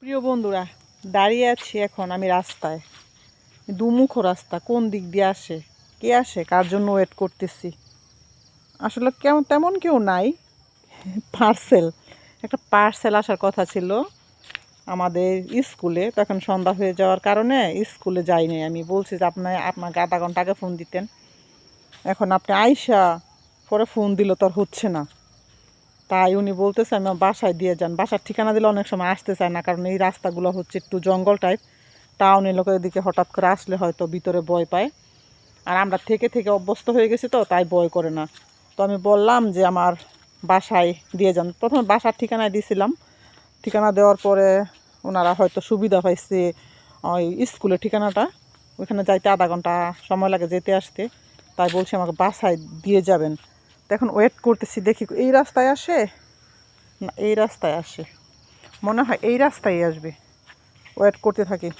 প্রিয় বন্ধুরা, দাঁড়িয়ে আছি এখন আমি রাস্তায়। দুমুখ রাস্তা, কোন দিক দিয়ে আসে, কে আসে, কার জন্য ওয়েট করতেছি। আসলে কেমন তেমন কেউ নাই। পার্সেল, একটা পার্সেল আসার কথা ছিল আমাদের স্কুলে। তখন সন্ধ্যা হয়ে যাওয়ার কারণে স্কুলে যাইনি। আমি বলছি যে আপনাকে আধা ঘন্টা আগে ফোন দিতেন। এখন আপনি আইসা পরে ফোন দিল তোর হচ্ছে না। তাই উনি বলতেছে আমি বাসায় দিয়ে যান। বাসার ঠিকানা দিলে অনেক সময় আসতে চায় না, কারণ এই রাস্তাগুলো হচ্ছে একটু জঙ্গল টাইপ। টাউনের লোকের দিকে হঠাৎ করে আসলে হয়তো ভিতরে ভয় পায়। আর আমরা থেকে থেকে অভ্যস্ত হয়ে গেছি, তো তাই ভয় করে না। তো আমি বললাম যে আমার বাসায় দিয়ে যান। প্রথমে বাসার ঠিকানায় দিয়েছিলাম। ঠিকানা দেওয়ার পরে ওনারা হয়তো সুবিধা পাইছে ওই স্কুলের ঠিকানাটা, ওইখানে যাইতে আধা ঘন্টা সময় লাগে যেতে আসতে। তাই বলছি আমাকে বাসায় দিয়ে যাবেন। তো এখন ওয়েট করতেছি, দেখি এই রাস্তায় আসে না এই রাস্তায় আসে। মনে হয় এই রাস্তায় আসবে। ওয়েট করতে থাকি।